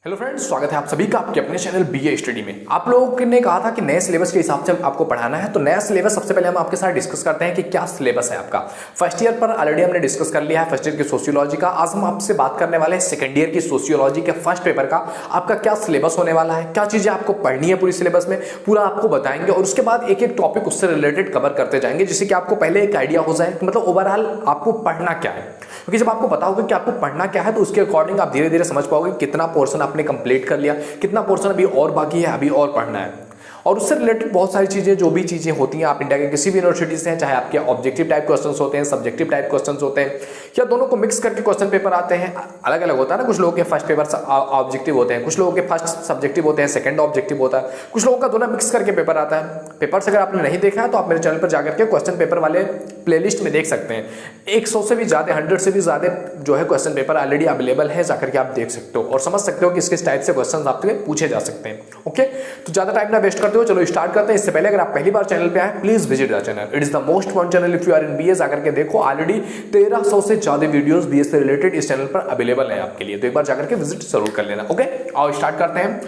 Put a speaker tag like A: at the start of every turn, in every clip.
A: Hello friends, स्वागत है आप सभी का आपके अपने चैनल बीए स्टडी में। आप लोगों ने कहा था कि नए सिलेबस के हिसाब से आपको पढ़ाना है, तो नया सिलेबस सबसे पहले हम आपके साथ डिस्कस करते हैं कि क्या सिलेबस है आपका। फर्स्ट ईयर पर ऑलरेडी हमने डिस्कस कर लिया है, फर्स्ट ईयर की सोशियोलॉजी का। आज हम आपसे बात करने वाले हैं सेकंड ईयर की सोशियोलॉजी के फर्स्ट पेपर का आपका क्या सिलेबस होने वाला है, क्या चीजें आपको पढ़नी है पूरी सिलेबस में, पूरा आपको बताएंगे और उसके बाद एक एक टॉपिक उससे रिलेटेड कवर करते जाएंगे, जिससे कि आपको पहले एक आइडिया हो जाए कि मतलब ओवरऑल आपको पढ़ना क्या है। क्योंकि जब आपको पता होगा कि आपको पढ़ना क्या है तो उसके अकॉर्डिंग आप धीरे धीरे समझ पाओगे कितना पोर्शन आपने कंप्लीट कर लिया, कितना पोर्शन अभी और बाकी है, अभी और पढ़ना है। और उससे रिलेटेड बहुत सारी चीजें, जो भी चीजें होती हैं, आप इंडिया के किसी भी यूनिवर्सिटी से हैं, चाहे आपके ऑब्जेक्टिव टाइप क्वेश्चंस होते हैं, सब्जेक्टिव टाइप क्वेश्चंस होते हैं, या दोनों को मिक्स करके क्वेश्चन पेपर आते हैं। अलग अलग होता है ना, कुछ लोगों के फर्स्ट पेपर ऑब्जेक्टिव होते हैं, कुछ लोगों के फर्स्ट सब्जेक्टिव होते हैं, सेकंड ऑब्जेक्टिव होता है, कुछ लोगों का दोनों मिक्स करके पेपर आता है। पेपर्स अगर आपने नहीं देखा है तो आप मेरे चैनल पर जाकर के क्वेश्चन पेपर वाले प्लेलिस्ट में देख सकते हैं। 100 से भी ज्यादा, 100 से भी ज्यादा जो है क्वेश्चन पेपर ऑलरेडी अवेलेबल है, जाकर के आप देख सकते हो और समझ सकते हो कि किस टाइप से क्वेश्चन आपके पूछे जा सकते हैं। ओके, तो ज्यादा टाइम ना वेस्ट करते हो, चलो स्टार्ट करते हैं। इससे पहले अगर आप पहली बार चैनल पे आए, please visit the channel, it is the most fun channel if you are in BA. जाकर के देखो, ऑलरेडी 1300 से ज्यादा वीडियोस बीए से रिलेटेड इस चैनल पर अवेलेबल है आपके लिए, तो एक बार जाकर के विजिट जरूर कर लेना। ओके, आओ स्टार्ट करते हैं।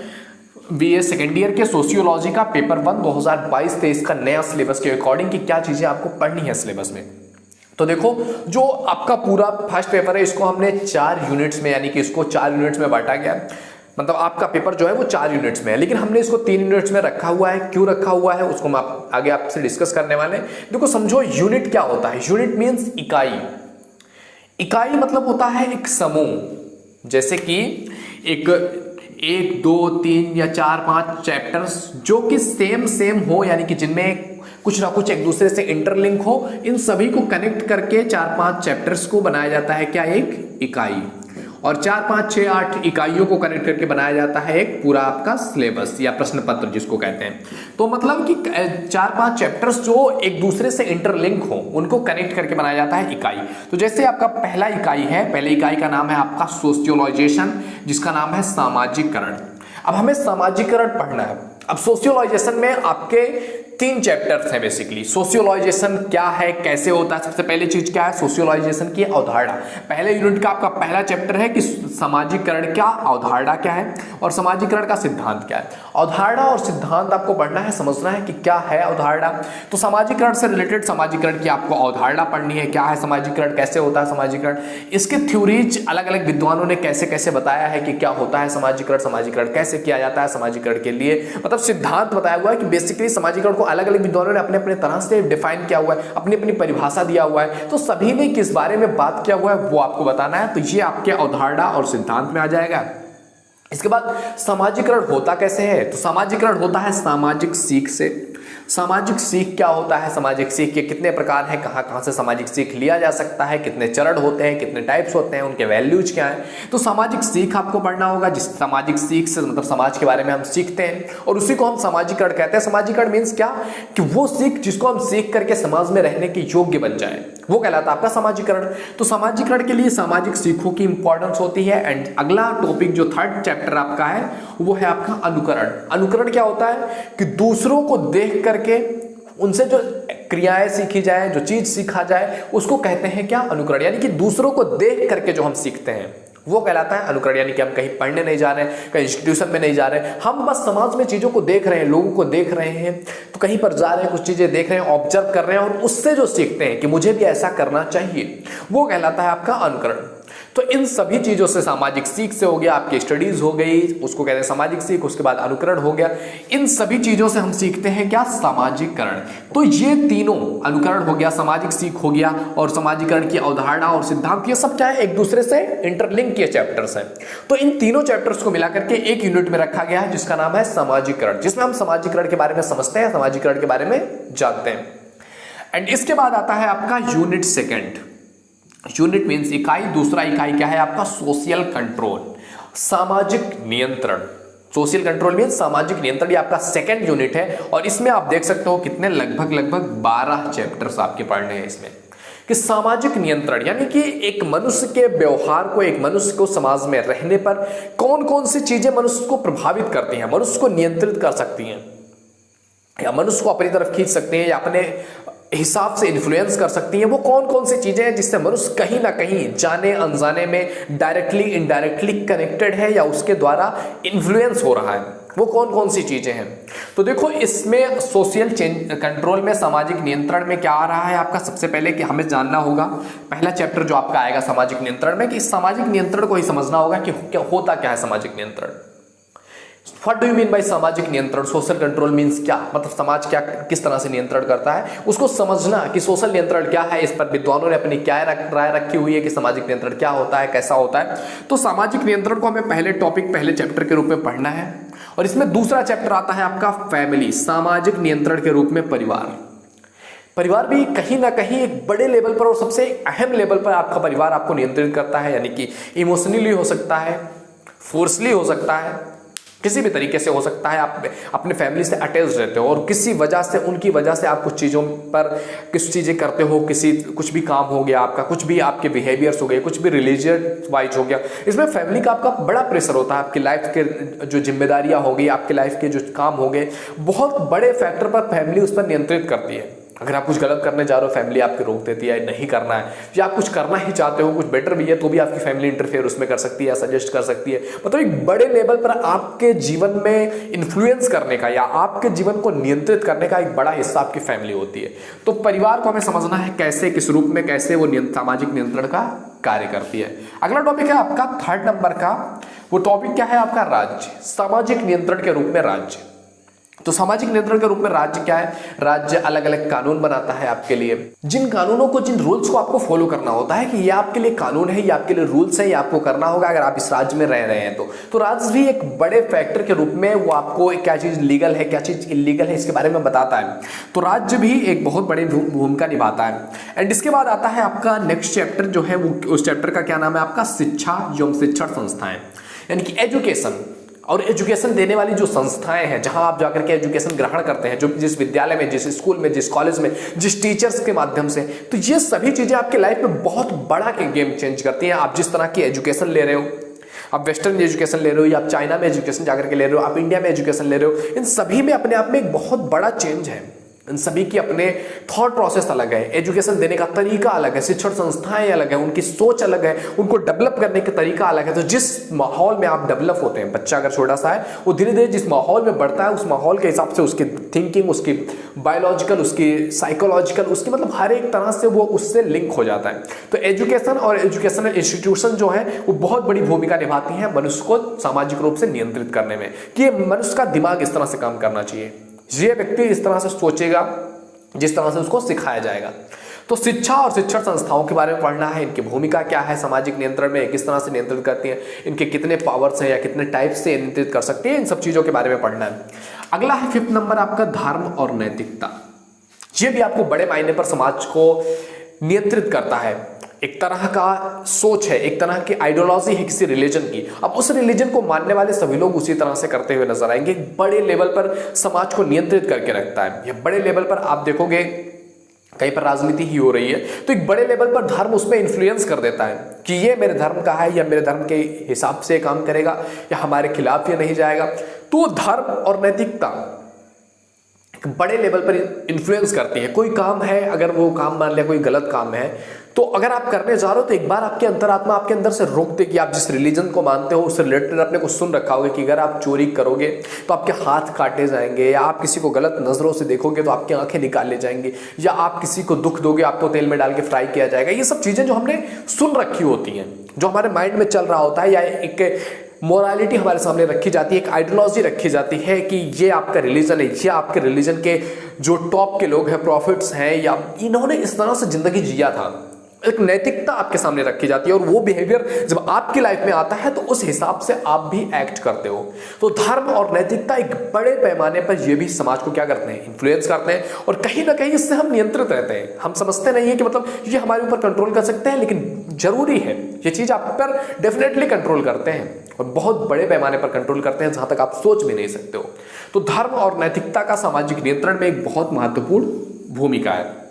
A: बीए सेकेंड ईयर के सोशियोलॉजी का पेपर 1 2022-23 का नया सिलेबस के अकॉर्डिंग की क्या चीजें आपको पढ़नी है सिलेबस में। तो देखो, जो आपका पूरा फर्स्ट पेपर है इसको हमने 4 यूनिट्स में, यानी कि इसको 4 यूनिट्स में बांटा गया। मतलब आपका पेपर जो है वो 4 यूनिट्स में है, लेकिन हमने इसको 3 यूनिट्स में रखा हुआ है। क्यों रखा हुआ है उसको हम आगे आपसे डिस्कस करने वाले हैं। देखो, समझो यूनिट क्या होता है। यूनिट मीन्स इकाई। इकाई मतलब होता है एक समूह, जैसे कि एक 1 2 3 या 4 5 चैप्टर्स जो कि सेम हो, यानी कि जिनमें कुछ ना कुछ एक दूसरे से इंटरलिंक हो, इन सभी को कनेक्ट करके 4 5 चैप्टर्स को बनाया जाता है क्या, एक इकाई। और 4 5 6 8 इकाइयों को कनेक्ट करके बनाया जाता है एक पूरा आपका सिलेबस या प्रश्न पत्र जिसको कहते हैं। तो मतलब कि 4 5 चैप्टर्स जो एक दूसरे से इंटरलिंक हो, उनको कनेक्ट करके बनाया जाता है इकाई। तो जैसे आपका पहला इकाई है, पहले इकाई का नाम है आपका सोशियोलॉइजेशन, जिसका नाम है सामाजिकरण। अब हमें सामाजिकरण पढ़ना है। अब सोशियोलॉइजेशन में आपके 3 चैप्टर्स हैं बेसिकली। सोशियोलॉइजेशन क्या है, कैसे होता है, सबसे पहली चीज क्या है, सोशियोलॉइजेशन की अवधारणा। पहले यूनिट का आपका पहला चैप्टर है कि सामाजिकरण क्या, अवधारणा क्या है और सामाजिकरण का सिद्धांत क्या है। अवधारणा और सिद्धांत आपको पढ़ना है, समझना है कि क्या है अवधारणा। तो सामाजिकरण से रिलेटेड सामाजिकरण की आपको अवधारणा पढ़नी है, क्या है सामाजिकरण, कैसे होता है सामाजिकरण, इसके थ्योरीज अलग अलग विद्वानों ने कैसे कैसे बताया है कि क्या होता है सामाजिकरण, सामाजिकरण कैसे किया जाता है, सामाजिकरण के लिए मतलब सिद्धांत बताया हुआ है कि बेसिकली सामाजिकरण को अलग अलग विद्वानों ने अपने अपने तरह से डिफाइन किया हुआ है, अपनी अपनी परिभाषा दिया हुआ है। तो सभी ने किस बारे में बात किया हुआ है वो आपको बताना है। तो ये आपके अवधारणा और सिद्धांत में आ जाएगा। इसके बाद सामाजिकरण होता कैसे है, तो सामाजिकरण होता है सामाजिक सीख से। सामाजिक सीख क्या होता है, सामाजिक सीख के कितने प्रकार हैं, कहां कहां से सामाजिक सीख लिया जा सकता है, कितने चरण होते हैं, कितने टाइप्स होते हैं, उनके वैल्यूज क्या हैं। तो सामाजिक सीख आपको पढ़ना होगा, जिस सामाजिक सीख से मतलब समाज के बारे में हम सीखते हैं और उसी को हम सामाजिकरण कहते हैं। सामाजिकरण मीन्स क्या, कि वो सीख जिसको हम सीख करके समाज में रहने के योग्य बन जाए, वो कहलाता है आपका सामाजिकरण। तो सामाजिकरण के लिए सामाजिक सीखों की इंपॉर्टेंस होती है। एंड अगला टॉपिक जो 3rd चैप्टर आपका है वो है आपका अनुकरण। अनुकरण क्या होता है, कि दूसरों को देख करके उनसे जो क्रियाएं सीखी जाए, जो चीज सीखा जाए, उसको कहते हैं क्या, अनुकरण। यानी कि दूसरों को देख करके जो हम सीखते हैं वो कहलाता है अनुकरण। यानी कि हम कहीं पढ़ने नहीं जा रहे हैं, कहीं इंस्टीट्यूशन में नहीं जा रहे हैं, हम बस समाज में चीजों को देख रहे हैं, लोगों को देख रहे हैं, तो कहीं पर जा रहे हैं, कुछ चीजें देख रहे हैं, ऑब्जर्व कर रहे हैं और उससे जो सीखते हैं कि मुझे भी ऐसा करना चाहिए, वो कहलाता है आपका अनुकरण। तो इन सभी चीजों से, सामाजिक सीख से हो गया, आपकी स्टडीज हो गई, उसको कहते हैं सामाजिक सीख, उसके बाद अनुकरण हो गया, इन सभी चीजों से हम सीखते हैं क्या, सामाजिकरण। तो ये तीनों, अनुकरण हो गया, सामाजिक सीख हो गया और सामाजिकरण की अवधारणा और सिद्धांत, ये सब क्या है, एक दूसरे से इंटरलिंक किए चैप्टर्स हैं। तो इन तीनों चैप्टर्स को मिलाकर के एक यूनिट में रखा गया है जिसका नाम है सामाजिकरण, जिसमें हम सामाजिकरण के बारे में समझते हैं, सामाजिकरण के बारे में जानते हैं। एंड इसके बाद आता है आपका यूनिट 2। यूनिट मीन्स इकाई। दूसरा इकाई क्या है आपका, सोशल कंट्रोल, सामाजिक नियंत्रण। सोशल कंट्रोल मीन्स सामाजिक नियंत्रण, ये आपका 2nd यूनिट है। और इसमें आप देख सकते हो कितने, लगभग 12 चैप्टर्स आपके पढ़ने हैं इसमें। कि सामाजिक नियंत्रण यानी कि एक मनुष्य के व्यवहार को, एक मनुष्य को समाज में रहने पर कौन कौन सी चीजें मनुष्य को प्रभावित करती हैं, मनुष्य को नियंत्रित कर सकती हैं, या मनुष्य को अपनी तरफ खींच सकते हैं, या अपने हिसाब से इन्फ्लुएंस कर सकती हैं। वो कौन कौन सी चीजें हैं जिससे मनुष्य कहीं ना कहीं जाने अनजाने में डायरेक्टली इनडायरेक्टली कनेक्टेड है या उसके द्वारा इन्फ्लुएंस हो रहा है, वो कौन कौन सी चीजें हैं। तो देखो इसमें सोशल चेंज कंट्रोल में सामाजिक नियंत्रण में क्या आ रहा है आपका, सबसे पहले कि हमें जानना होगा पहला चैप्टर जो आपका आएगा सामाजिक नियंत्रण में, कि इस सामाजिक नियंत्रण को ही समझना होगा कि क्या होता क्या है सामाजिक नियंत्रण। What do you mean by सामाजिक नियंत्रण, सोशल कंट्रोल मीन्स क्या, मतलब समाज क्या किस तरह से नियंत्रण करता है, उसको समझना कि सोशल नियंत्रण क्या है। इस पर विद्वानों ने अपनी क्या राय रखी हुई है कि सामाजिक नियंत्रण क्या होता है, कैसा होता है। तो सामाजिक नियंत्रण को हमें पहले टॉपिक पहले चैप्टर के रूप में पढ़ना है। और इसमें दूसरा चैप्टर आता है आपका फैमिली, सामाजिक नियंत्रण के रूप में परिवार। परिवार भी कहीं ना कहीं एक बड़े लेवल पर और सबसे अहम लेवल पर आपका परिवार आपको नियंत्रित करता है, यानी कि इमोशनली हो सकता है, फोर्सली हो सकता है, किसी भी तरीके से हो सकता है। आप अपने फैमिली से अटैच रहते हो और किसी वजह से उनकी वजह से आप कुछ चीज़ों पर कुछ चीज़ें करते हो, कुछ भी काम हो गया आपका, कुछ भी आपके बिहेवियर्स हो गए, कुछ भी रिलीजियस वाइज हो गया, इसमें फैमिली का आपका बड़ा प्रेशर होता है। आपकी लाइफ के जो जिम्मेदारियां हो गई, आपके लाइफ के जो काम हो गए, बहुत बड़े फैक्टर पर फैमिली उस पर नियंत्रित करती है। अगर आप कुछ गलत करने जा रहे हो फैमिली आपके रोक देती है, नहीं करना है, या आप कुछ करना ही चाहते हो, कुछ बेटर भी है, तो भी आपकी फैमिली इंटरफेयर उसमें कर सकती है, सजेस्ट कर सकती है। मतलब एक बड़े लेवल पर आपके जीवन में इन्फ्लुएंस करने का या आपके जीवन को नियंत्रित करने का एक बड़ा हिस्सा आपकी फैमिली होती है। तो परिवार को हमें समझना है कैसे, किस रूप में, कैसे वो सामाजिक नियंत्रण का कार्य करती है। अगला टॉपिक है आपका 3rd नंबर का, वो टॉपिक क्या है आपका, राज्य, सामाजिक नियंत्रण के रूप में राज्य। तो सामाजिक नियंत्रण के रूप में राज्य क्या है, राज्य अलग अलग कानून बनाता है आपके लिए, जिन कानूनों को, जिन रूल्स को आपको फॉलो करना होता है कि ये आपके लिए कानून है, ये आपके लिए रूल्स है, ये आपको करना होगा अगर आप इस राज्य में रह रहे हैं। तो राज्य भी एक बड़े फैक्टर के रूप में वो आपको क्या चीज लीगल है, क्या चीज इलीगल है, इसके बारे में बताता है। तो राज्य भी एक बहुत बड़ी भूमिका निभाता है। एंड इसके बाद आता है आपका नेक्स्ट चैप्टर जो है, वो उस चैप्टर का क्या नाम है आपका, शिक्षा एवं शिक्षण संस्थाएं, यानी कि एजुकेशन और एजुकेशन देने वाली जो संस्थाएं हैं, जहां आप जाकर के एजुकेशन ग्रहण करते हैं, जो जिस विद्यालय में, जिस स्कूल में, जिस कॉलेज में, जिस टीचर्स के माध्यम से, तो ये सभी चीजें आपके लाइफ में बहुत बड़ा गेम चेंज करती हैं। आप जिस तरह की एजुकेशन ले रहे हो, आप वेस्टर्न एजुकेशन ले रहे हो या आप चाइना में एजुकेशन जाकर के ले रहे हो, आप इंडिया में एजुकेशन ले रहे हो, इन सभी में अपने आप में एक बहुत बड़ा चेंज है। इन सभी की अपने थॉट प्रोसेस अलग है, एजुकेशन देने का तरीका अलग है, शिक्षण संस्थाएं अलग है, उनकी सोच अलग है, उनको डेवलप करने का तरीका अलग है। तो जिस माहौल में आप डेवलप होते हैं, बच्चा अगर छोटा सा है, वो धीरे धीरे जिस माहौल में बढ़ता है, उस माहौल के हिसाब से उसकी थिंकिंग, उसकी बायोलॉजिकल, उसकी साइकोलॉजिकल, उसकी मतलब हर एक तरह से वो उससे लिंक हो जाता है। तो एजुकेशन और एजुकेशनल इंस्टीट्यूशन जो है वो बहुत बड़ी भूमिका निभाती हैं मनुष्य को सामाजिक रूप से नियंत्रित करने में, कि मनुष्य का दिमाग इस तरह से काम करना चाहिए, ये व्यक्ति इस तरह से सोचेगा जिस तरह से उसको सिखाया जाएगा। तो शिक्षा और शिक्षण संस्थाओं के बारे में पढ़ना है, इनकी भूमिका क्या है सामाजिक नियंत्रण में, किस तरह से नियंत्रित करती हैं, इनके कितने पावर्स हैं या कितने टाइप से नियंत्रित कर सकती है, इन सब चीजों के बारे में पढ़ना है। अगला है 5th नंबर आपका, धर्म और नैतिकता। ये भी आपको बड़े मायने पर समाज को नियंत्रित करता है। एक तरह का सोच है, एक तरह की आइडियोलॉजी है किसी रिलीजन की। अब उस रिलीजन को मानने वाले सभी लोग उसी तरह से करते हुए नजर आएंगे। बड़े लेवल पर समाज को नियंत्रित करके रखता है। यह बड़े लेवल पर आप देखोगे कहीं पर राजनीति ही हो रही है तो एक बड़े लेवल पर धर्म उसमें इन्फ्लुएंस कर देता है कि ये मेरे धर्म का है या मेरे धर्म के हिसाब से काम करेगा या हमारे खिलाफ ये नहीं जाएगा। तो धर्म और नैतिकता बड़े लेवल पर इन्फ्लुएंस करती है। कोई काम है, अगर वो काम मान लिया कोई गलत काम है, तो अगर आप करने जा रहे हो तो एक बार आपके अंतरात्मा आपके अंदर से रोकते कि आप जिस रिलीजन को मानते हो उससे रिलेटेड अपने को सुन रखा होगा कि अगर आप चोरी करोगे तो आपके हाथ काटे जाएंगे, या आप किसी को गलत नजरों से देखोगे तो आपकी आंखें निकाल ले जाएंगी, या आप किसी को दुख दोगे आपको तेल में डाल के फ्राई किया जाएगा। ये सब चीजें जो हमने सुन रखी होती हैं, जो हमारे माइंड में चल रहा होता है, या एक मोरालिटी हमारे सामने रखी जाती है, एक आइडियोलॉजी रखी जाती है कि ये आपका रिलीजन है, ये आपके रिलीजन के जो टॉप के लोग हैं, प्रॉफिट्स हैं, या इन्होंने इस तरह से जिंदगी जिया था। एक नैतिकता आपके सामने रखी जाती है और वो बिहेवियर जब आपकी लाइफ में आता है तो उस हिसाब से आप भी एक्ट करते हो। तो धर्म और नैतिकता एक बड़े पैमाने पर ये भी समाज को क्या करते हैं, इन्फ्लुएंस करते हैं, और कहीं ना कहीं इससे हम नियंत्रित रहते हैं। हम समझते नहीं है कि मतलब ये हमारे ऊपर कंट्रोल कर सकते हैं, लेकिन जरूरी है ये चीज आप पर डेफिनेटली कंट्रोल करते हैं और बहुत बड़े पैमाने पर कंट्रोल करते हैं, जहां तक आप सोच भी नहीं सकते हो। तो धर्म और नैतिकता का सामाजिक नियंत्रण में एक बहुत महत्वपूर्ण भूमिका है।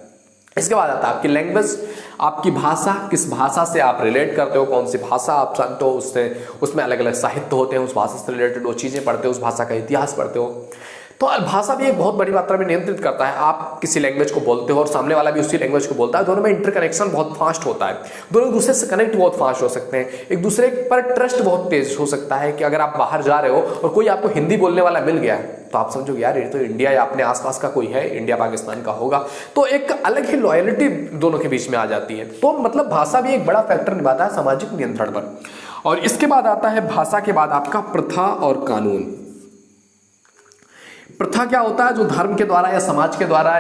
A: इसके बाद आता है आपकी लैंग्वेज, आपकी भाषा, किस भाषा से आप रिलेट करते हो, कौन सी भाषा आप जानते हो, उससे उसमें अलग अलग साहित्य होते हैं, उस भाषा से रिलेटेड वो चीज़ें पढ़ते हो, उस भाषा का इतिहास पढ़ते हो। तो भाषा भी एक बहुत बड़ी मात्रा में नियंत्रित करता है। आप किसी लैंग्वेज को बोलते हो और सामने वाला भी उसी लैंग्वेज को बोलता है, दोनों में इंटरकनेक्शन बहुत फास्ट होता है, दोनों एक दूसरे से कनेक्ट बहुत फास्ट हो सकते हैं, एक दूसरे पर ट्रस्ट बहुत तेज हो सकता है कि अगर आप बाहर जा रहे हो और कोई आपको हिंदी बोलने वाला मिल गया तो आप समझो यार ये तो इंडिया या अपने आसपास का कोई है, इंडिया पाकिस्तान का होगा, तो एक अलग ही लॉयल्टी दोनों के बीच में आ जाती है। तो मतलब भाषा भी एक बड़ा फैक्टर निभाता है सामाजिक नियंत्रण पर। और इसके बाद आता है भाषा के बाद आपका प्रथा और कानून। प्रथा क्या होता है? जो धर्म के द्वारा या समाज के द्वारा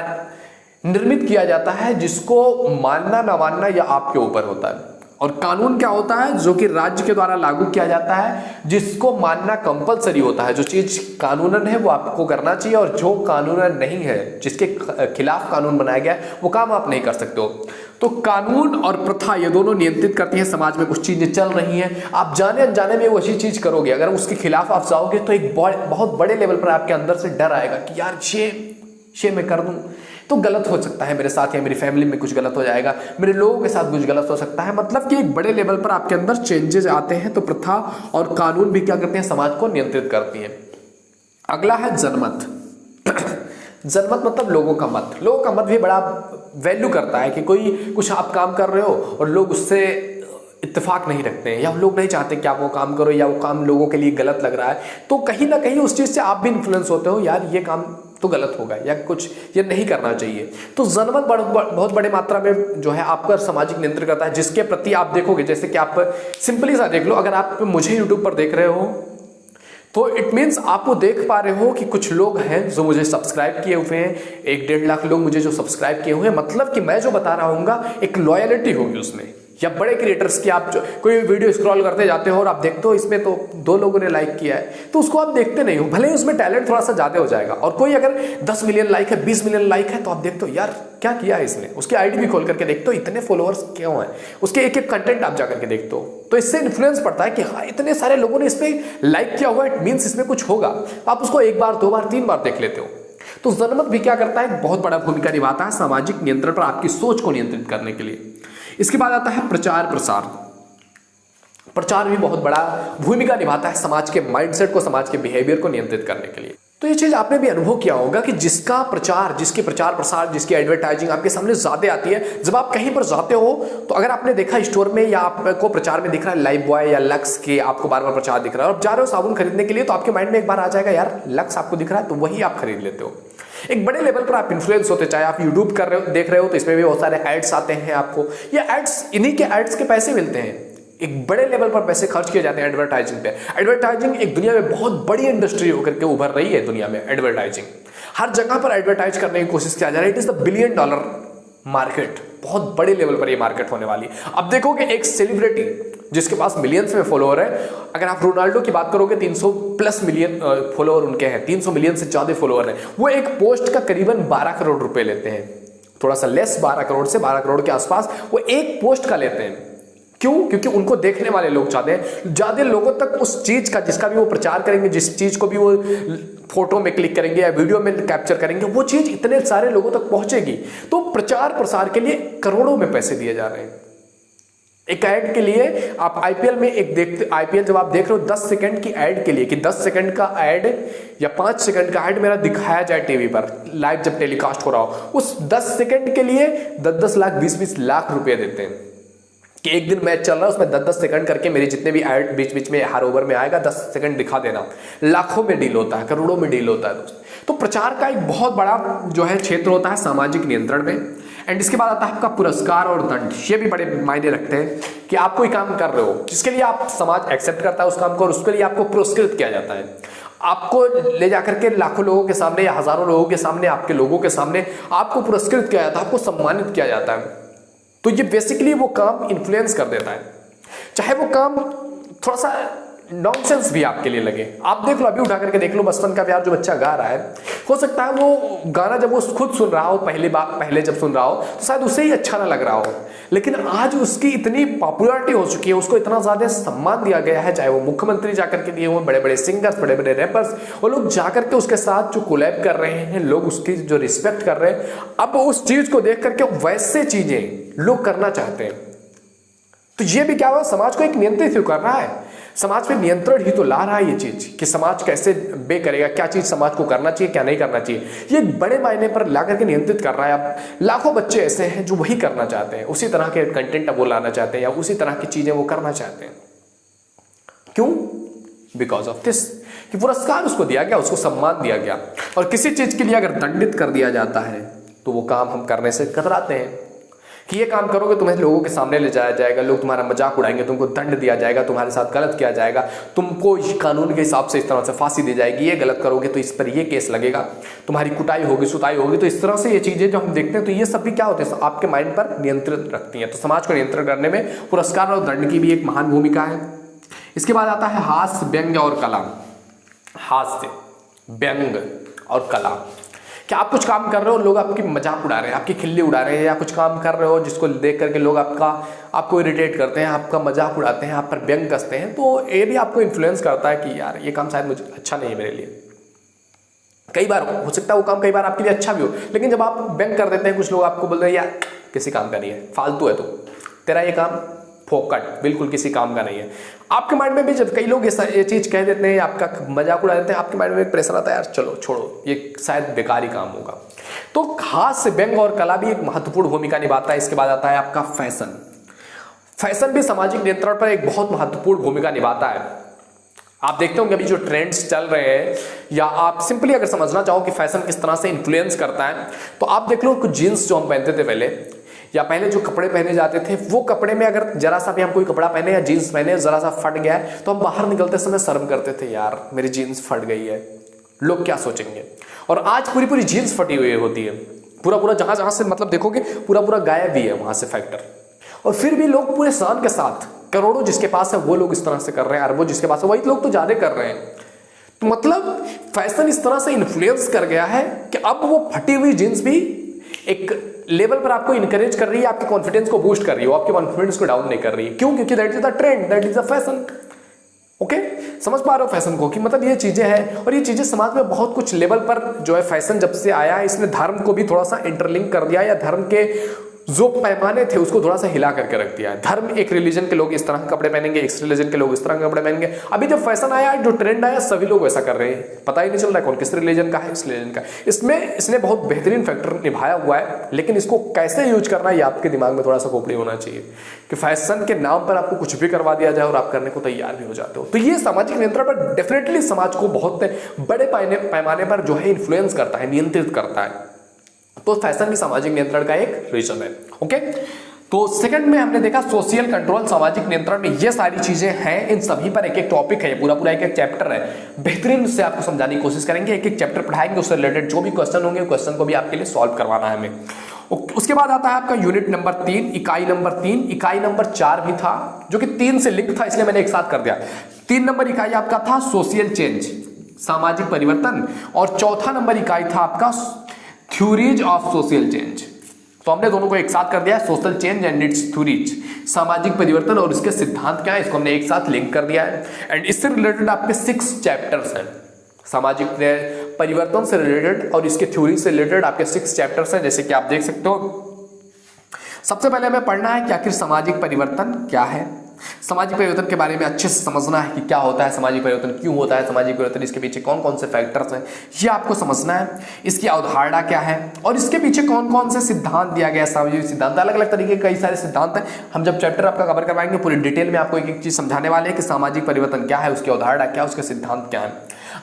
A: निर्मित किया जाता है, जिसको मानना ना मानना या आपके ऊपर होता है। और कानून क्या होता है? जो कि राज्य के द्वारा लागू किया जाता है, जिसको मानना कंपलसरी होता है। जो चीज कानूनन है वो आपको करना चाहिए, और जो कानूनन नहीं है, जिसके खिलाफ कानून बनाया गया है, वो काम आप नहीं कर सकते हो। तो कानून और प्रथा ये दोनों नियंत्रित करती हैं समाज में। कुछ चीजें चल रही हैं, आप जाने अनजाने में वही चीज करोगे, अगर उसके खिलाफ आप जाओगे तो एक बहुत बड़े लेवल पर आपके अंदर से डर आएगा कि यार ये मैं कर दूं तो गलत हो सकता है मेरे साथ, या मेरी फैमिली में कुछ गलत हो जाएगा, मेरे लोगों के साथ कुछ गलत हो सकता है। मतलब कि एक बड़े लेवल पर आपके अंदर चेंजेस आते हैं। तो प्रथा और कानून भी क्या करते हैं? समाज को नियंत्रित करती हैं। अगला है जनमत। जनमत मतलब लोगों का मत। लोगों का मत भी बड़ा वैल्यू करता है कि कोई कुछ आप काम कर रहे हो और लोग उससे इत्तेफाक नहीं रखते हैं, या लोग नहीं चाहते कि आप वो काम करो, या वो काम लोगों के लिए गलत लग रहा है, तो कहीं ना कहीं उस चीज से आप भी इन्फ्लुएंस होते हो, यार ये काम तो गलत होगा या कुछ ये नहीं करना चाहिए। तो जनमत बहुत बड़े मात्रा में जो है आपका सामाजिक नियंत्रण करता है, जिसके प्रति आप देखोगे, जैसे कि आप सिंपली सा देख लो, अगर आप मुझे यूट्यूब पर देख रहे हो तो इट मीन्स आप वो देख पा रहे हो कि कुछ लोग हैं जो मुझे सब्सक्राइब किए हुए हैं, 1-1.5 लाख लोग मुझे जो सब्सक्राइब किए हुए हैं, मतलब कि मैं जो बता रहा हूँ एक लॉयलिटी होगी उसमें। या बड़े क्रिएटर्स की आप जो कोई वीडियो स्क्रॉल करते जाते हो और आप देखते हो इसमें तो 2 लोगों ने लाइक किया है, तो उसको आप देखते नहीं हो, भले ही उसमें टैलेंट थोड़ा सा ज्यादा हो जाएगा। और कोई अगर 10 मिलियन लाइक है, 20 मिलियन लाइक है, तो आप देखते हो यार क्या किया है इसने, उसकी आईडी भी खोल करके देखते हो इतने फॉलोअर्स क्यों हैं, उसके एक कंटेंट आप जाकर के देखते हो, तो इससे इन्फ्लुएंस पड़ता है कि हाँ इतने सारे लोगों ने इस पर लाइक किया हुआ है, इट मीन्स इसमें कुछ होगा। आप उसको 1 बार 2 बार 3 बार देख लेते हो। तो जनमत भी क्या करता है? बहुत बड़ा भूमिका निभाता है सामाजिक नियंत्रण पर, आपकी सोच को नियंत्रित करने के लिए। इसके बाद आता है प्रचार प्रसार। प्रचार भी बहुत बड़ा भूमिका निभाता है समाज के माइंडसेट को, समाज के बिहेवियर को नियंत्रित करने के लिए। तो ये चीज आपने भी अनुभव किया होगा कि जिसका प्रचार, जिसके प्रचार प्रसार, जिसकी एडवर्टाइजिंग आपके सामने ज्यादा आती है, जब आप कहीं पर जाते हो तो अगर आपने देखा स्टोर में या आपको प्रचार में दिख रहा है लाइफ बॉय या लक्स के, आपको बार बार प्रचार दिख रहा है, और आप जा रहे हो साबुन खरीदने के लिए, तो आपके माइंड में एक बार आ जाएगा यार लक्स आपको दिख रहा है, तो वही आप खरीद लेते हो। एक बड़े लेवल पर आप इन्फ्लुएंस होते, चाहे आप यूट्यूब कर रहे हो, देख रहे हो, तो इसमें भी बहुत सारे एड्स आते हैं आपको, ये एड्स, इन्हीं के एड्स के पैसे मिलते हैं, एक बड़े लेवल पर पैसे खर्च किए जाते हैं एडवर्टाइजिंग पे। एडवर्टाइजिंग एक दुनिया में बहुत बड़ी इंडस्ट्री होकर के उभर रही है दुनिया में। एडवर्टाइजिंग हर जगह पर एडवर्टाइज करने की कोशिश किया जा रहा है। It is the $1 billion market, बहुत बड़े लेवल पर ये मार्केट होने वाली। अब देखोगे एक सेलिब्रिटी जिसके पास मिलियंस में फॉलोअर है, अगर आप रोनाल्डो की बात करोगे 300+ मिलियन फॉलोअर उनके हैं, 300 मिलियन से ज्यादा फॉलोअर हैं, वो एक पोस्ट का करीबन 12 करोड़ रुपए लेते हैं, थोड़ा सा लेस, 12 करोड़ से 12 करोड़ के आसपास वो एक पोस्ट का लेते हैं। क्यों? क्योंकि उनको देखने वाले लोग चाहते हैं, ज्यादा लोगों तक उस चीज का, जिसका भी वो प्रचार करेंगे, जिस चीज को भी वो फोटो में क्लिक करेंगे या वीडियो में कैप्चर करेंगे, वो चीज इतने सारे लोगों तक पहुंचेगी। तो प्रचार प्रसार के लिए करोड़ों में पैसे दिए जा रहे हैं। एक ऐड के लिए आप आईपीएल में एक देखते, आईपीएल जब आप देख रहे हो 10 सेकंड की ऐड के लिए, कि 10 सेकंड का ऐड या 5 सेकंड का ऐड मेरा दिखाया जाए टीवी पर लाइव जब टेलीकास्ट हो रहा हो, उस 10 सेकंड के लिए 10-10 लाख 20-20 लाख रुपए देते हैं कि एक दिन मैच चल रहा है उसमें 10-10 सेकंड करके मेरे जितने भी ऐड बीच बीच में हर ओवर में आएगा 10 सेकंड दिखा देना। लाखों में डील होता है, करोड़ों में डील होता है दोस्त। तो प्रचार का एक बहुत बड़ा जो है क्षेत्र होता है सामाजिक नियंत्रण में। एंड इसके बाद आता है आपका पुरस्कार और दंड। ये भी बड़े मायने रखते हैं कि आप कोई काम कर रहे हो जिसके लिए आप समाज एक्सेप्ट करता है उस काम को, और उसके लिए आपको पुरस्कृत किया जाता है। आपको ले जाकर के लाखों लोगों के सामने या हजारों लोगों के सामने, आपके लोगों के सामने आपको पुरस्कृत किया जाता है, आपको सम्मानित किया जाता है। तो ये बेसिकली वो काम इन्फ्लुएंस कर देता है, चाहे वो काम थोड़ा सा नॉनसेंस भी आपके लिए लगे। आप देख लो, अभी उठा करके देख लो, बचपन का प्यार जो बच्चा गा रहा है, हो सकता है वो गाना जब वो खुद सुन रहा हो, पहले जब सुन रहा हो तो शायद उसे ही अच्छा ना लग रहा हो, लेकिन आज उसकी इतनी पॉपुलैरिटी हो चुकी है, उसको इतना ज्यादा सम्मान दिया गया है, चाहे वो मुख्यमंत्री जाकर के दिए हुए, बड़े बड़े सिंगर्स, बड़े बड़े रैपर्स, वो लोग जाकर के उसके साथ जो कोलैब कर रहे हैं, लोग उसकी जो रिस्पेक्ट कर रहे हैं, अब उस चीज को देख करके वैसे चीजें लोग करना चाहते हैं। तो ये भी क्या हुआ, समाज को एक नियंत्रित कर रहा है। समाज पे नियंत्रण ही तो ला रहा है ये चीज कि समाज कैसे बे करेगा, क्या चीज समाज को करना चाहिए क्या नहीं करना चाहिए, ये बड़े मायने पर ला करके नियंत्रित कर रहा है। अब लाखों बच्चे ऐसे हैं जो वही करना चाहते हैं, उसी तरह के कंटेंट वो लाना चाहते हैं या उसी तरह की चीजें वो करना चाहते हैं। क्यों? बिकॉज ऑफ दिस कि पुरस्कार उसको दिया गया, उसको सम्मान दिया गया, और किसी चीज के लिए अगर दंडित कर दिया जाता है तो वो काम हम करने से कतराते हैं कि ये काम करोगे तुम्हें लोगों के सामने ले जाया जाएगा, लोग तुम्हारा मजाक उड़ाएंगे, तुमको दंड दिया जाएगा, तुम्हारे साथ गलत किया जाएगा, तुमको कानून के हिसाब से इस तरह से फांसी दी जाएगी, ये गलत करोगे तो इस पर ये केस लगेगा, तुम्हारी कुटाई होगी सुताई होगी। तो इस तरह से ये चीजें जो हम देखते हैं तो ये सब भी क्या होते हैं, आपके माइंड पर नियंत्रित रखती हैं। तो समाज को नियंत्रण करने में पुरस्कार और दंड की भी एक महान भूमिका है। इसके बाद आता है हास्य, व्यंग्य और कला। हास्य, व्यंग्य और कला, क्या आप कुछ काम कर रहे हो, लोग आपकी मजाक उड़ा रहे हैं, आपकी खिल्ली उड़ा रहे हैं, या कुछ काम कर रहे हो जिसको देख करके लोग आपको इरिटेट करते हैं, आपका मजाक उड़ाते हैं, आप पर व्यंग कसते हैं, तो ये भी आपको इन्फ्लुएंस करता है कि यार ये काम शायद मुझे अच्छा नहीं है मेरे लिए। कई बार हो सकता है वो काम कई बार आपके लिए अच्छा भी हो, लेकिन जब आप व्यंग कर देते हैं, कुछ लोग आपको बोलते हैं यार किसी काम का नहीं है, फालतू है, तो तेरा ये काम फोकट, बिल्कुल किसी काम का नहीं है। आपके माइंड में भी जब कई लोग ये चीज कह देते हैं, आपका मजाक उड़ा देते हैं, आपके माइंड में एक प्रेशर आता है, यार चलो छोड़ो ये शायद बेकारी काम होगा। तो हास्य, व्यंग्य और कला भी एक महत्वपूर्ण भूमिका निभाता है। इसके बाद आता है आपका फैशन। फैशन भी सामाजिक नियंत्रण पर एक बहुत महत्वपूर्ण भूमिका निभाता है। आप देखते होंगे अभी जो ट्रेंड्स चल रहे हैं, या आप सिंपली अगर समझना चाहो कि फैशन किस तरह से इन्फ्लुएंस करता है, तो आप देख लो कुछ जीन्स जो हम पहनते थे पहले, या पहले जो कपड़े पहने जाते थे, वो कपड़े में अगर जरा सा भी हम कोई कपड़ा पहने या जीन्स पहने जरा सा फट गया है तो हम बाहर निकलते समय शर्म करते थे, यार मेरी जीन्स फट गई है, लोग क्या सोचेंगे। और आज पूरी पूरी जीन्स फटी हुई होती है, पूरा पूरा जहां जहां से मतलब देखोगे पूरा पूरा गायब भी है वहां से फैक्टर, और फिर भी लोग पूरे शान के साथ, करोड़ों जिसके पास है वो लोग इस तरह से कर रहे हैं, अरबों जिसके पास है वही लोग तो ज्यादा कर रहे हैं। तो मतलब फैशन इस तरह से इन्फ्लुएंस कर गया है कि अब वो फटी हुई जीन्स भी एक लेवल पर आपको इनकरेज कर रही है, आपके कॉन्फिडेंस को बूस्ट कर रही है, आपके कॉन्फिडेंस को डाउन नहीं कर रही है। क्यों? क्योंकि that is the trend, that is the fashion. Okay, समझ पा रहे हो फैशन को कि मतलब ये चीजें हैं, और ये चीजें समाज में बहुत कुछ लेवल पर जो है फैशन जब से आया है, इसने धर्म को भी थोड़ा सा इंटरलिंक कर दिया, या धर्म के जो पैमाने थे उसको थोड़ा सा हिला करके रख दिया है। धर्म एक रिलीजन के लोग इस तरह के कपड़े पहनेंगे, इस रिलीजन के लोग इस तरह के कपड़े पहनेंगे। अभी जब फैशन आया, जो ट्रेंड आया, सभी लोग वैसा कर रहे हैं, पता ही नहीं चल रहा है कौन किस रिलीजन का है, इस रिलीजन का। इसने बहुत बेहतरीन फैक्टर निभाया हुआ है, लेकिन इसको कैसे यूज करना है ये आपके दिमाग में थोड़ा सा खोपड़ी होना चाहिए कि फैशन के नाम पर आपको कुछ भी करवा दिया जाए और आप करने को तैयार भी हो जाते हो। तो ये सामाजिक नियंत्रण पर डेफिनेटली समाज को बहुत बड़े पैमाने पर जो है इन्फ्लुएंस करता है, नियंत्रित करता है। तो फैशन भी सामाजिक नियंत्रण का एक रीजन है। ओके, तो सेकंड में हमने देखा सोशल कंट्रोल, सामाजिक नियंत्रण में ये सारी चीजें हैं, इन सभी पर एक एक टॉपिक है, पूरा पूरा एक एक चैप्टर है, बेहतरीन से आपको समझाने की कोशिश करेंगे, एक एक चैप्टर पढ़ाएंगे, उससे रिलेटेड जो भी क्वेश्चन होंगे क्वेश्चन को भी आपके लिए सॉल्व करवाना है हमें। उसके बाद आता है आपका यूनिट नंबर 3, इकाई नंबर 3, इकाई नंबर 4 भी था जो कि 3 से लिंक था, इसलिए मैंने एक साथ कर दिया। 3 नंबर इकाई आपका था सोशल चेंज, सामाजिक परिवर्तन, और चौथा नंबर इकाई था आपका थ्योरीज ऑफ सोशल चेंज। तो हमने दोनों को एक साथ कर दिया, social change and it's theories, सामाजिक परिवर्तन और इसके सिद्धांत क्या है, इसको हमने एक साथ लिंक कर दिया है। एंड इससे रिलेटेड आपके 6 चैप्टर्स हैं, सामाजिक परिवर्तन से रिलेटेड और इसके थ्योरी से रिलेटेड आपके 6 चैप्टर्स हैं, जैसे कि आप देख सकते हो। सबसे पहले हमें पढ़ना है कि आखिर सामाजिक परिवर्तन क्या है, सामाजिक परिवर्तन के बारे में अच्छे से समझना है कि क्या होता है सामाजिक परिवर्तन, क्यों होता है सामाजिक परिवर्तन, इसके पीछे कौन कौन से फैक्टर्स हैं, ये आपको समझना है। इसकी अवधारणा क्या है और इसके पीछे कौन कौन से सिद्धांत दिया गया है, सामाजिक सिद्धांत, अलग अलग तरीके के कई सारे सिद्धांत हैं। हम जब चैप्टर आपका कवर करवाएंगे पूरी डिटेल में आपको एक एक चीज समझाने वाले हैं कि सामाजिक परिवर्तन क्या है, उसकी अवधारणा क्या है, उसके सिद्धांत क्या है।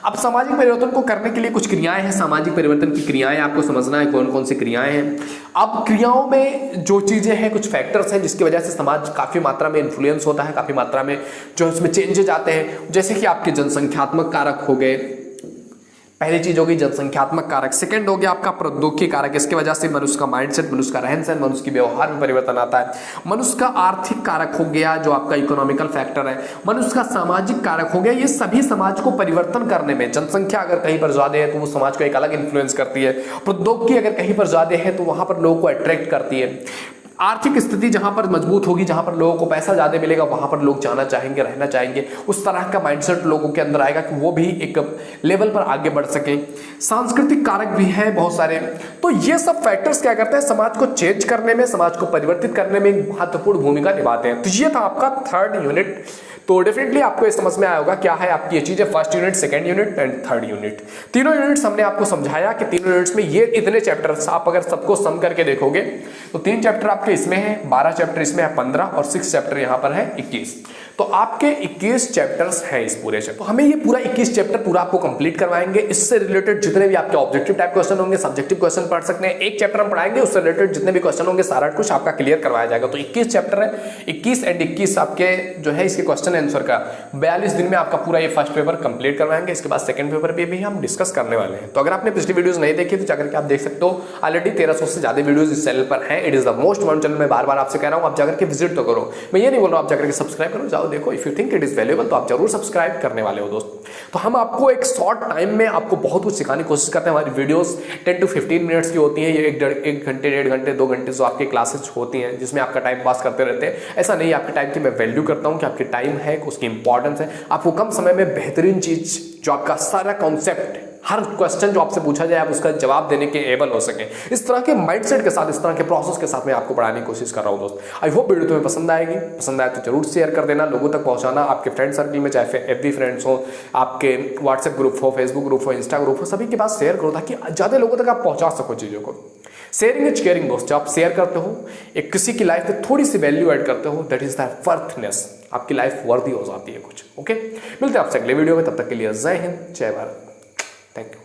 A: अब सामाजिक परिवर्तन को करने के लिए कुछ क्रियाएं हैं, सामाजिक परिवर्तन की क्रियाएं आपको समझना है कौन कौन सी क्रियाएं हैं। अब क्रियाओं में जो चीजें हैं, कुछ फैक्टर्स हैं जिसकी वजह से समाज काफी मात्रा में इन्फ्लुएंस होता है, काफी मात्रा में जो उसमें चेंजेस आते हैं, जैसे कि आपके जनसंख्यात्मक कारक हो गए, पहली चीज होगी जनसंख्यात्मक कारक, सेकंड हो गया आपका प्रौद्योगिकी कारक, इसके वजह से मनुष्य का माइंडसेट, मनुष्य का रहन सहन, मनुष्य के व्यवहार में परिवर्तन आता है। मनुष्य का आर्थिक कारक हो गया जो आपका इकोनॉमिकल फैक्टर है, मनुष्य का सामाजिक कारक हो गया, ये सभी समाज को परिवर्तन करने में, जनसंख्या अगर कहीं पर ज्यादा है तो वो समाज को एक अलग इन्फ्लुएंस करती है, प्रौद्योगिकी अगर कहीं पर ज्यादा है तो वहां पर लोगों को अट्रैक्ट करती है। आर्थिक स्थिति जहां पर मजबूत होगी, जहां पर लोगों को पैसा ज्यादा मिलेगा, वहां पर लोग जाना चाहेंगे, रहना चाहेंगे। उस तरह का माइंडसेट लोगों के अंदर आएगा कि वो भी एक लेवल पर आगे बढ़ सके। सांस्कृतिक कारक भी है बहुत सारे। तो ये सब फैक्टर्स क्या करते हैं, समाज को चेंज करने में, समाज को परिवर्तित करने में महत्वपूर्ण भूमिका निभाते हैं। तो ये था आपका थर्ड यूनिट। तो डेफिनेटली आपको ये समझ में आया होगा क्या है आपकी ये चीजें, first unit, second unit and third unit. तीनों यूनिट्स हमने आपको समझाया कि तीनों यूनिट्स में ये इतने चैप्टर्स, आप अगर सबको सम करके देखोगे तो 3 चैप्टर आपके इसमें है, 12 चैप्टर इसमें है, 15 और 6 चैप्टर यहाँ पर है 21। तो आपके 21 चैप्टर्स हैं इस पूरे से। तो हमें ये पूरा 21 चैप्टर पूरा आपको कंप्लीट करवाएंगे। इससे रिलेटेड जितने भी आपके ऑब्जेक्टिव टाइप क्वेश्चन होंगे, सब्जेक्टिव क्वेश्चन पढ़ सकते हैं, एक चैप्टर हम पढ़ाएंगे, उससे रिलेटेड जितने भी क्वेश्चन होंगे सारा कुछ आपका क्लियर करवाया जाएगा। तो 21 चैप्टर है, 21 एंड 21 आपके जो है इसके क्वेश्चन आंसर का 42 दिन में आपका पूरा ये फर्स्ट पेपर कंप्लीट करवाएंगे। इसके बाद सेकंड पेपर पे भी हम डिस्कस करने वाले हैं। तो अगर आपने पिछली वीडियोस नहीं देखी तो जाकर के आप देख सकते हो, ऑलरेडी 1300 से ज्यादा वीडियोस इस चैनल पर हैं। It is the most one channel. मैं बार बार आपसे कह रहा हूं आप जाकर के विजिट तो करो, मैं ये नहीं बोल रहा हूं आप जाकर के सब्सक्राइब करो, जाओ देखो। If you think it is valuable तो आप जरूर सब्सक्राइब करने वाले हो दोस्त। तो हम आपको एक शॉर्ट टाइम में आपको बहुत कुछ सिखाने की कोशिश करते हैं। हमारी वीडियोस 10 to 15 मिनट्स की होती हैं। ये 1 घंटे, 1.5 घंटे, 2 घंटे जो आपकी क्लासेस होती हैं जिसमें आपका टाइम पास करते रहते हैं। ऐसा नहीं, आपके टाइम की मैं वैल्यू करता हूं कि आपकी टाइम है, उसकी इंपॉर्टेंस है। आपको कम समय में बेहतरीन चीज जो आपका सारा कॉन्सेप्ट, हर क्वेश्चन जो आपसे पूछा जाए आप उसका जवाब देने के एबल हो सके, इस तरह के माइंडसेट के साथ, इस तरह के प्रोसेस के साथ मैं आपको पढ़ाने की कोशिश कर रहा हूं दोस्त। आई होप वीडियो तुम्हें पसंद आएगी। पसंद आए तो जरूर शेयर कर देना, लोगों तक पहुंचाना, आपके फ्रेंड सर्कल में, चाहे एफबी फ्रेंड्स हो, आपके व्हाट्सएप ग्रुप हो, फेसबुक ग्रुप हो, इंस्टा ग्रुप हो, सभी के पास शेयर करो ताकि ज्यादा लोगों तक आप पहुंचा सको चीजों को। शेयरिंग इज केयरिंग दोस्त। जब आप शेयर करते हो, एक किसी की लाइफ में थोड़ी सी वैल्यू ऐड करते हो, दैट इज द वर्थनेस। आपकी लाइफ वर्दी हो जाती है कुछ। ओके, मिलते हैं आपसे अगले वीडियो में। तब तक के लिए जय हिंद, जय भारत, थैंक यू।